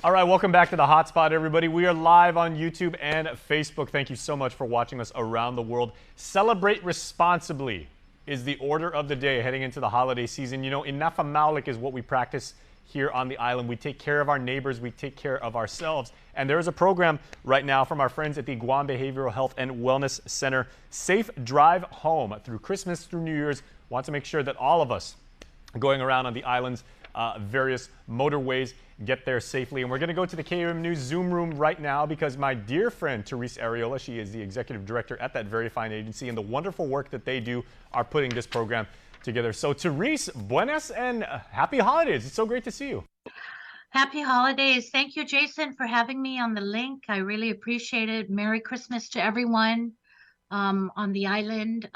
All right, welcome back to the Hotspot, everybody. We are live on YouTube and Facebook. Thank you so much for watching us around the world. Celebrate responsibly is the order of the day heading into the holiday season. You know, Inafamaulik is what we practice here on the island. We take care of our neighbors, we take care of ourselves. And there is a program right now from our friends at the Guam Behavioral Health and Wellness Center, Safe Drive Home. Through Christmas, through New Year's, want to make sure that all of us going around on the island's various motorways get there safely. And we're going to go to the KUM News Zoom room right now because my dear friend Therese Arreola, she is the executive director at that very fine agency, and the wonderful work that they do are putting this program together. So Therese, buenas and happy holidays. It's so great to see you. Happy holidays. Thank you, Jason, for having me on the link. I really appreciate it. Merry Christmas to everyone on the island.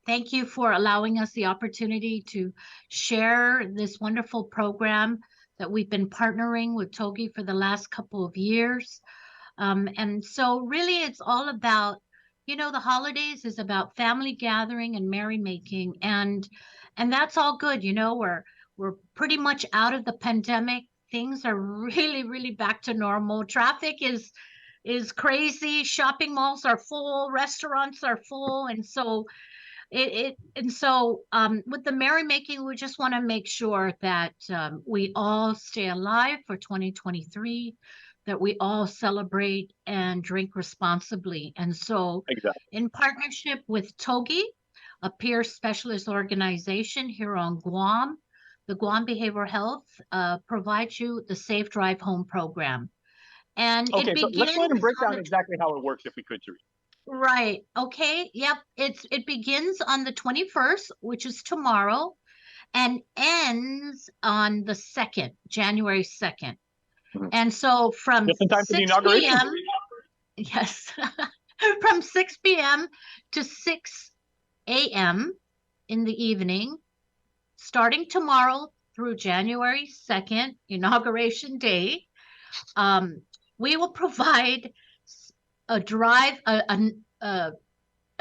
Thank you for allowing us the opportunity to share this wonderful program that we've been partnering with TOGI for the last couple of years. And so really it's all about, you know, the holidays is about family gathering and merrymaking, and that's all good. You know, we're pretty much out of the pandemic. Things are really back to normal. Traffic is crazy. Shopping malls are full, restaurants are full, and so with the merrymaking, we just want to make sure that we all stay alive for 2023, that we all celebrate and drink responsibly. And so, Exactly. in partnership with TOGI, a peer specialist organization here on Guam, the Guam Behavioral Health provides you the Safe Drive Home program. And Okay, it so let's go ahead and break begins down exactly how it works, if we could, Therese. Right. Okay. Yep. It begins on the 21st, which is tomorrow, and ends on the 2nd, January 2nd. Mhm. And so from Just in time for the 6 inauguration. p.m. Yes, from 6 p.m. to 6 a.m. in the evening, starting tomorrow through January 2nd, Inauguration Day, we will provide a drive, a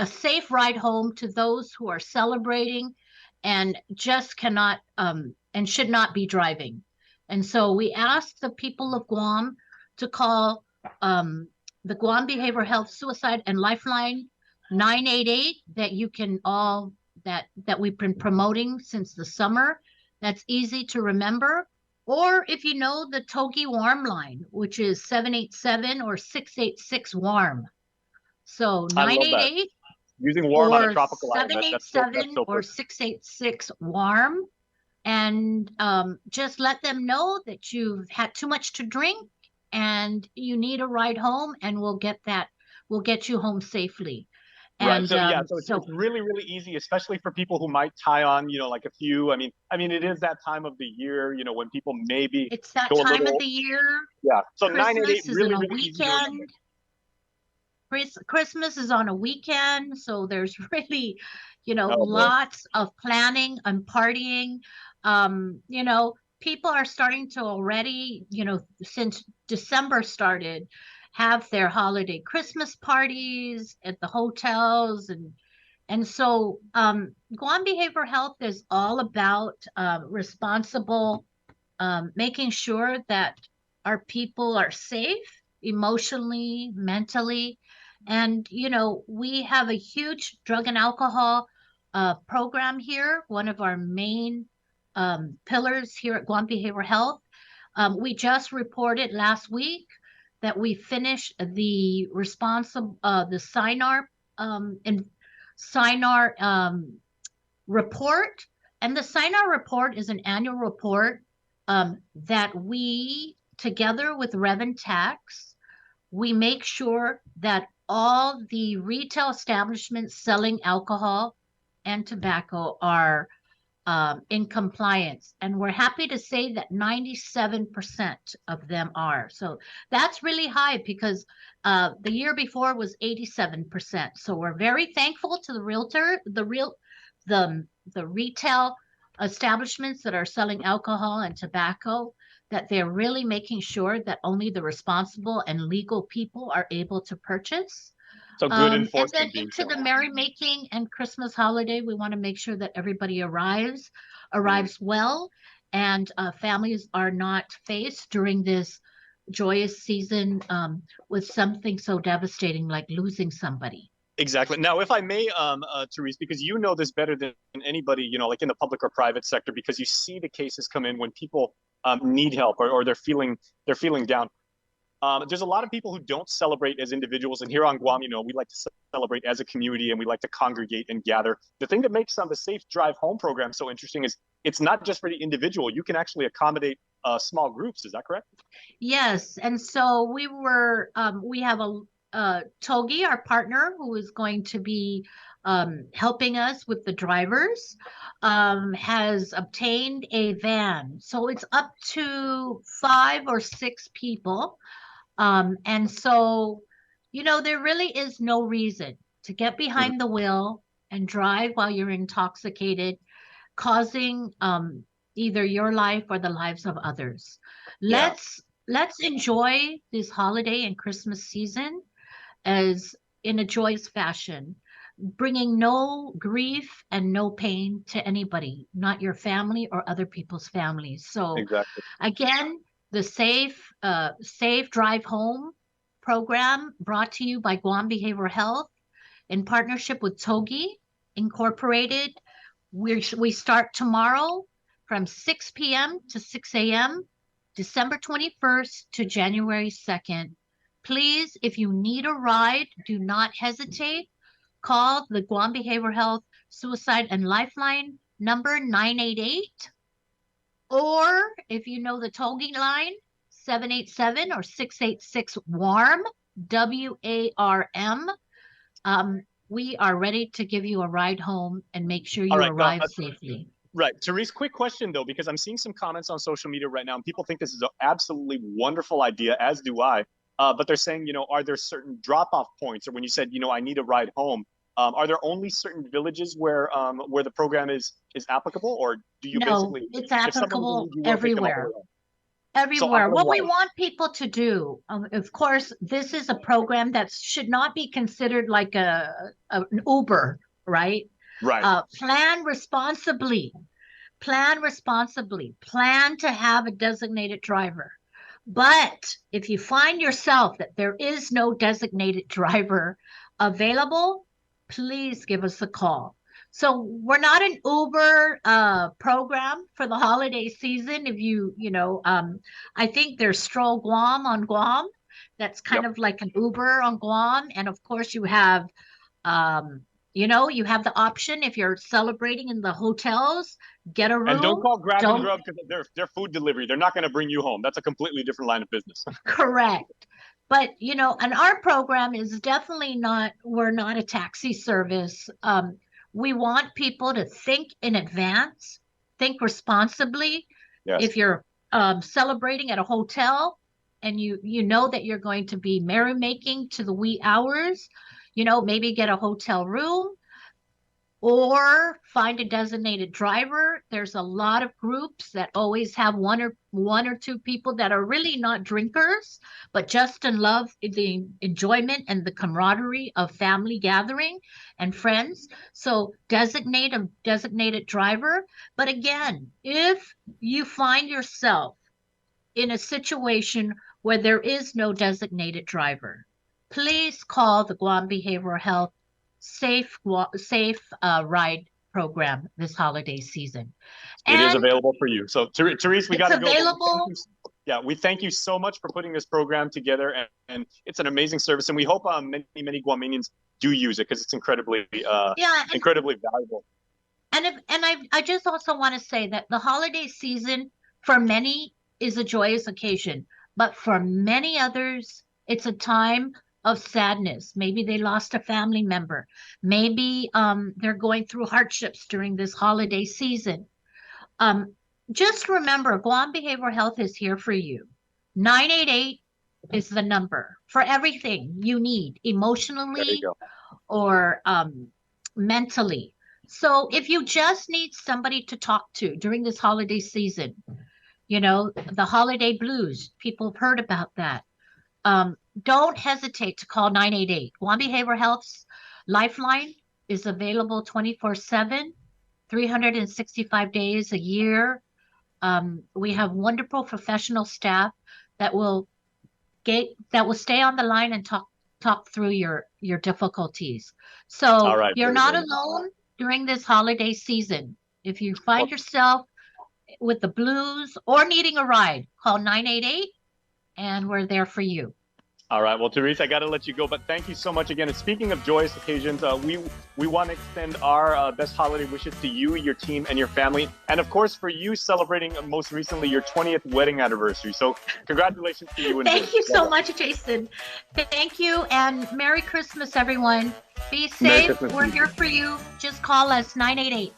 safe ride home to those who are celebrating and just cannot and should not be driving. And so we ask the people of Guam to call the Guam Behavioral Health Suicide and Lifeline 988 that you can all that we've been promoting since the summer. That's easy to remember. Or if you know the TOGI Warm line, which is 787 or 686 Warm. So I love that. 988 Using warm on a or tropical island. That's so 787 or perfect. 686 Warm. And just let them know that you've had too much to drink and you need a ride home, and we'll get you home safely. Right. And So yeah, so it's really easy, especially for people who might tie on, like a few. I mean, it is that time of the year, when people maybe it's that go a time little, of the year. yeah. So Christmas 988 is really on a easy to remember. weekend. Christmas is on a weekend, so there's really, Oh, boy. lots of planning and partying. People are starting to already, since December started, have their holiday Christmas parties at the hotels, and so Guam Behavioral Health is all about responsible, making sure that our people are safe emotionally, mentally. And, we have a huge drug and alcohol program here, one of our main pillars here at Guam Behavioral Health. We just reported last week that we finished the SINAR report. And the SINAR report is an annual report that we, together with Revan Tax, we make sure that all the retail establishments selling alcohol and tobacco are in compliance. And we're happy to say that 97% of them are. So that's really high because the year before was 87%. So we're very thankful to the retail establishments that are selling alcohol and tobacco, that they're really making sure that only the responsible and legal people are able to purchase. So good And enforcement then being into the shown. merrymaking and Christmas holiday, we want to make sure that everybody arrives well. and families are not faced during this joyous season with something so devastating like losing somebody. Exactly. Now, if I may, Therese, because you know this better than anybody, like in the public or private sector, because you see the cases come in when people need help, or they're feeling down. There's a lot of people who don't celebrate as individuals, and here on Guam, we like to celebrate as a community, and we like to congregate and gather. The thing that makes the Safe Drive Home program so interesting is it's not just for the individual. You can actually accommodate small groups. Is that correct? Yes, and so we have a Togi, our partner, who is going to be helping us with the drivers, has obtained a van. So it's up to 5 or 6 people. And so, there really is no reason to get Mhm. behind the wheel and drive while you're intoxicated, causing either your life or the lives of others. Yeah. Let's enjoy this holiday and Christmas season as in a joyous fashion, bringing no grief and no pain to anybody, not your family or other people's families. So Exactly. again, the Safe Drive Home program brought to you by Guam Behavioral Health in partnership with Togi Incorporated. We start tomorrow from 6 p.m. to 6 a.m., December 21st to January 2nd. Please, if you need a ride, do not hesitate. Call the Guam Behavioral Health Suicide and Lifeline number 988. Or if you know the Togi line, 787 or 686 WARM, WARM. We are ready to give you a ride home and make sure All you right. arrive safely. Right. Therese, quick question though, because I'm seeing some comments on social media right now, and people think this is an absolutely wonderful idea, as do I. But they're saying, are there certain drop-off points, or when you said, I need a ride home, are there only certain villages where the program is applicable, or do you No, basically, it's if somebody applicable needs you, will pick them all the way everywhere. home? So Everywhere. What we island-wide. want people to do, of course, this is a program that should not be considered like an Uber, right? Right. Plan responsibly. Plan responsibly. Plan to have a designated driver. But if you find yourself that there is no designated driver available, please give us a call. So we're not an Uber program for the holiday season. If I think there's Stroll Guam on Guam. That's kind Yep. of like an Uber on Guam. And of course, um, you have the option if you're celebrating in the hotels, get a And don't room. call Grab and Don't Grub because they're food delivery. They're not going to bring you home. That's a completely different line of business. correct. But and our program is definitely not, we're not a taxi service. We want people to think in advance, think responsibly. Yes. If you're celebrating at a hotel and you know that you're going to be merrymaking to the wee hours, maybe get a hotel room or find a designated driver. There's a lot of groups that always have one or two people that are really not drinkers, but just in love the enjoyment and the camaraderie of family gathering and friends. So designate a designated driver. But again, if you find yourself in a situation where there is no designated driver, please call the Guam Behavioral Health safe ride program this holiday season. It is And available for you. So, Therese, we got it's to go. available. We thank you so much for putting this program together, and it's an amazing service. And we hope many Guamanians do use it because it's incredibly incredibly valuable. I just also want to say that the holiday season for many is a joyous occasion, but for many others, it's a time of sadness. Maybe they lost a family member. Maybe they're going through hardships during this holiday season. Just remember, Guam Behavioral Health is here for you. 988 is the number for everything you need There you emotionally go. or mentally. So if you just need somebody to talk to during this holiday season, the holiday blues, people have heard about that. Don't hesitate to call 988. Guam Behavioral Health's Lifeline is available 24/7, 365 days a year. We have wonderful professional staff that will stay on the line and talk through your difficulties. So All right, you're very not good. alone during this holiday season. If you find yourself with the blues or needing a ride, call 988 and we're there for you. All right. Well, Therese, I got to let you go, but thank you so much again. And speaking of joyous occasions, we want to extend our best holiday wishes to you, your team, and your family. And of course, for you celebrating most recently your 20th wedding anniversary. So congratulations to you. And Thank you so much, Jason. Thank you. And Merry Christmas, everyone. Be Merry safe. Christmas to We're you. here for you. Just call us 988.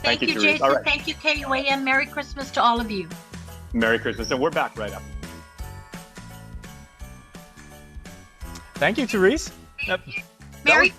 Thank you, Therese. Jason. All right. Thank you, KUAM. Merry Christmas to all of you. Merry Christmas. And we're back right after. Thank you, Therese. Merry